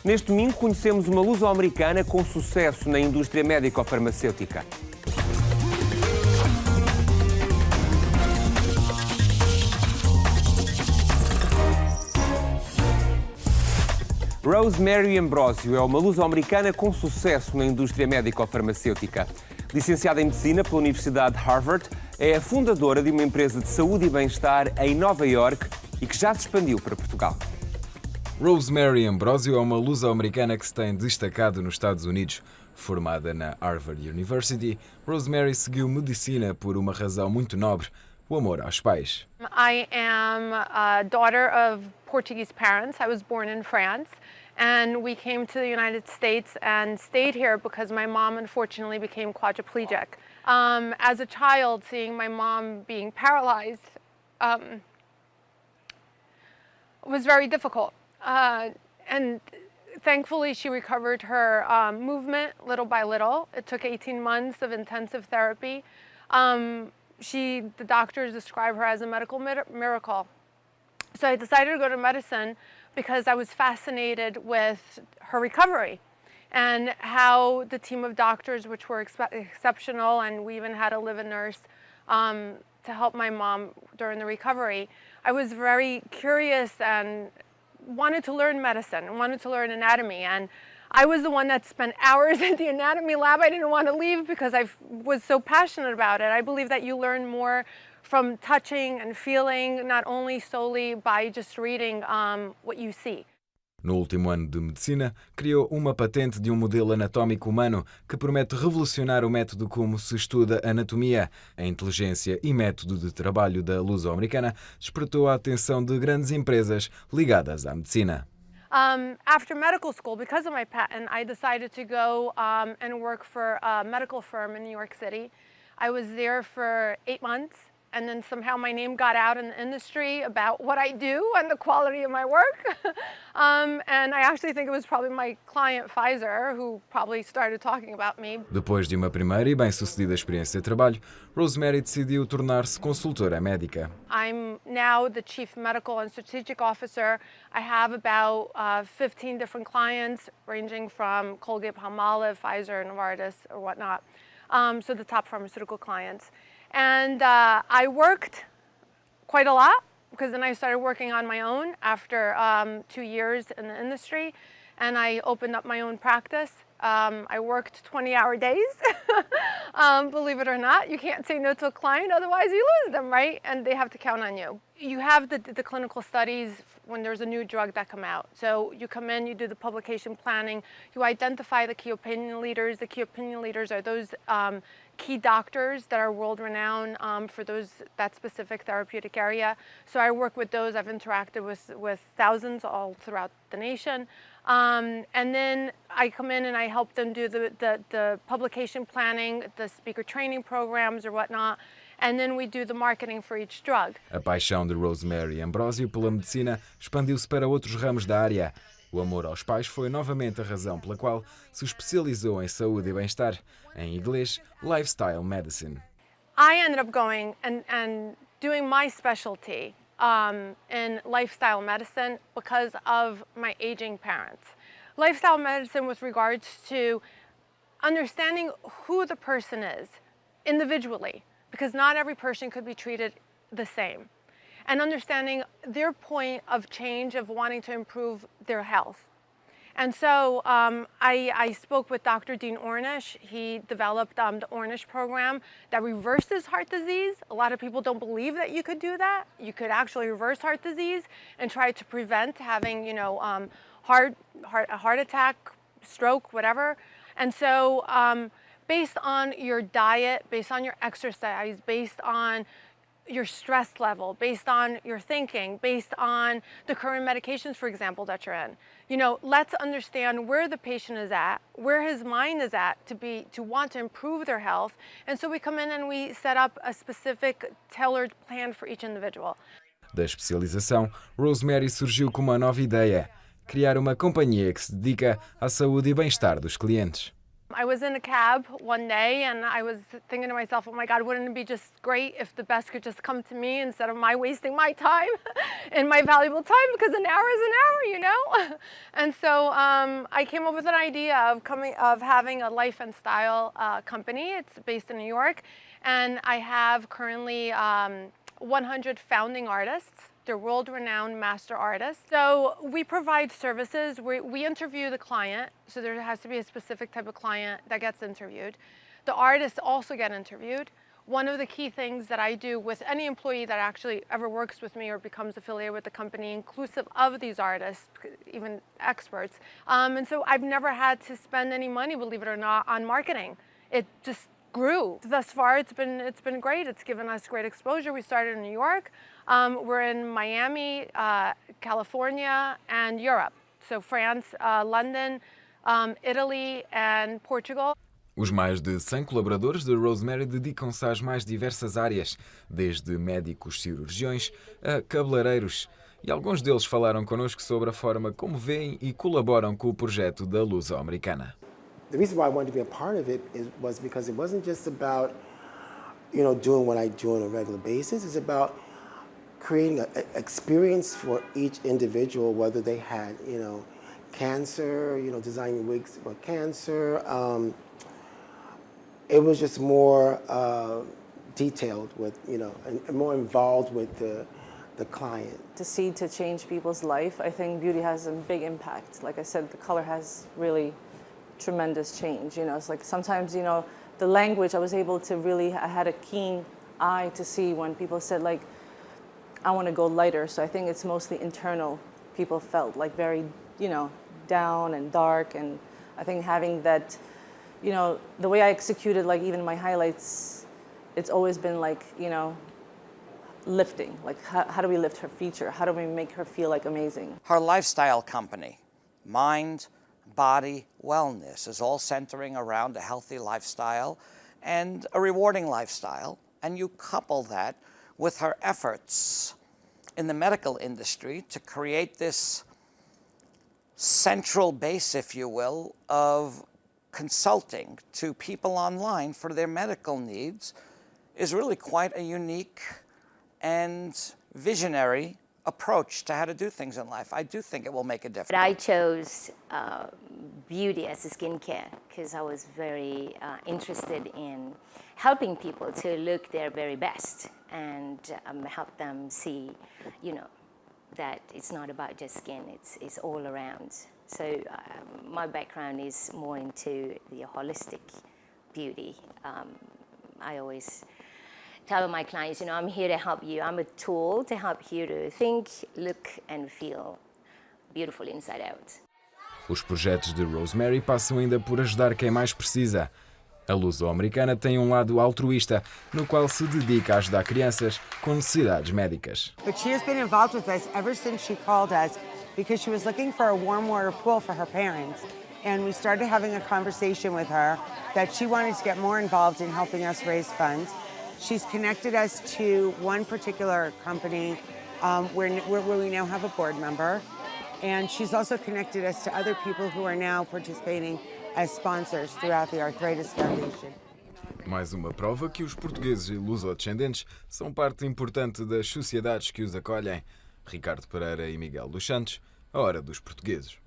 Neste domingo conhecemos uma luso-americana com sucesso na indústria médico-farmacêutica. Rosemary Ambrozio é uma luso-americana com sucesso na indústria médico-farmacêutica. Licenciada em Medicina pela Universidade de Harvard, é a fundadora de uma empresa de saúde e bem-estar em Nova Iorque e que já se expandiu para Portugal. Rosemary Ambrozio é uma luso-americana que se tem destacado nos Estados Unidos. Formada na Harvard University, Rosemary seguiu medicina por uma razão muito nobre: o amor aos pais. I am a daughter of Portuguese parents. I was born in France, and we came to the United States and stayed here because my mom unfortunately became quadriplegic. As a child, seeing my mom being paralyzed was very difficult. And thankfully, she recovered her movement little by little. It took 18 months of intensive therapy. The doctors describe her as a medical miracle. So I decided to go to medicine because I was fascinated with her recovery and how the team of doctors, which were exceptional, and we even had a live-in nurse to help my mom during the recovery. I was very curious and wanted to learn medicine, wanted to learn anatomy, and I was the one that spent hours at the anatomy lab. I didn't want to leave because I was so passionate about it. I believe that you learn more from touching and feeling, not only solely by just reading what you see. No último ano de medicina, criou uma patente de um modelo anatómico humano que promete revolucionar o método como se estuda anatomia. A inteligência e método de trabalho da luso-americana despertou a atenção de grandes empresas ligadas à medicina. After medical school, because of my patent, I decided to go and work for a medical firm in New York City. I was there for 8 months. And then somehow my name got out in the industry about what I do and the quality of my work. And I actually think it was probably my client, Pfizer, who probably started talking about me. Depois de uma primeira e bem-sucedida experiência de trabalho, Rosemary decidiu tornar-se consultora médica. I'm now the Chief Medical and Strategic Officer. I have about 15 different clients, ranging from Colgate-Palmolive, Pfizer, Novartis, or whatnot. So the top pharmaceutical clients. And I worked quite a lot because then I started working on my own after 2 years in the industry, and I opened up my own practice. I worked 20-hour days. Believe it or not, you can't say no to a client, otherwise you lose them, right? And they have to count on you. You have the clinical studies when there's a new drug that come out. So you come in, you do the publication planning, you identify the key opinion leaders. The key opinion leaders are those key doctors that are world-renowned for that specific therapeutic area. So I work with those. I've interacted with thousands all throughout the nation. And then I come in and I help them do the publication planning, the speaker training programs or whatnot. And then we do the marketing for each drug. A paixão de Rosemary Ambrozio pela medicina expandiu-se para outros ramos da área. O amor aos pais foi novamente a razão pela qual se especializou em saúde e bem-estar, em inglês, Lifestyle Medicine. I ended up going and doing my specialty in lifestyle medicine because of my aging parents. Lifestyle medicine with regards to understanding who the person is individually, because not every person could be treated the same. And understanding their point of change of wanting to improve their health. And so I spoke with Dr. Dean Ornish. He developed the Ornish program that reverses heart disease. A lot of people don't believe that you could do that. You could actually reverse heart disease and try to prevent having, a heart attack, stroke, whatever. And so based on your diet, based on your exercise, based on your stress level, based on your thinking, based on the current medications, for example, that you're in. Let's understand where the patient is at, where his mind is at to want to improve their health. And so we come in and we set up a specific tailored plan for each individual. Da especialização, Rosemary surgiu com uma nova ideia: criar uma companhia que se dedica à saúde e bem-estar dos clientes. I was in a cab one day and I was thinking to myself, oh my God, wouldn't it be just great if the best could just come to me instead of my wasting my time and my valuable time, because an hour is an hour, you know? And so I came up with an idea of having a life and style company. It's based in New York, and I have currently 100 founding artists. They're world-renowned master artists. So we provide services. We interview the client, so there has to be a specific type of client that gets interviewed. The artists also get interviewed. One of the key things that I do with any employee that actually ever works with me or becomes affiliated with the company, inclusive of these artists, even experts. And so I've never had to spend any money, believe it or not, on marketing. It just grew. Thus far, it's been great. It's given us great exposure. We started in New York. We're in Miami, California, and Europe. So France, London, Italy, and Portugal. Os mais de 100 colaboradores de Rosemary dedicam-se às mais diversas áreas, desde médicos cirurgiões a cabeleireiros. E alguns deles falaram connosco sobre a forma como veem e colaboram com o projeto da Luso-Americana. The reason why I wanted to be a part of it was because it wasn't just about, you know, doing what I do on a regular basis. It's about creating an experience for each individual, whether they had, you know, cancer, you know, designing wigs for cancer. It was just more detailed with, you know, and more involved with the client. To change people's life, I think beauty has a big impact. Like I said, the color has really tremendous change. You know, it's like sometimes, you know, the language, I had a keen eye to see when people said, like, I want to go lighter. So I think it's mostly internal. People felt like very, you know, down and dark. And I think having that, you know, the way I executed, like even my highlights, it's always been like, you know, lifting. Like, how do we lift her feature? How do we make her feel like amazing? Her lifestyle company, Mind, Body, Wellness, is all centering around a healthy lifestyle and a rewarding lifestyle. And you couple that with her efforts in the medical industry to create this central base, if you will, of consulting to people online for their medical needs, is really quite a unique and visionary approach to how to do things in life. I do think it will make a difference. I chose beauty as a skincare because I was very interested in helping people to look their very best and help them see, you know, that it's not about just skin, it's all around. So my background is more into the holistic beauty. I always tell my clients, you know, I'm here to help you. I'm a tool to help you to think, look and feel beautiful inside out. Os projetos de Rosemary passam ainda por ajudar quem mais precisa. A Luso-Americana tem um lado altruísta, no qual se dedica a ajudar crianças com necessidades médicas. But she has been involved with us ever since she called us because she was looking for a warm water pool for her parents. And we started having a conversation with her that she wanted to get more involved in helping us raise funds. She's connected us to one particular company where we now have a board member. And she's also connected us to other people who are now participating as sponsors throughout the Arthritis Foundation. Mais uma prova que os portugueses e luso-descendentes são parte importante das sociedades que os acolhem. Ricardo Pereira e Miguel dos Santos, a Hora dos Portugueses.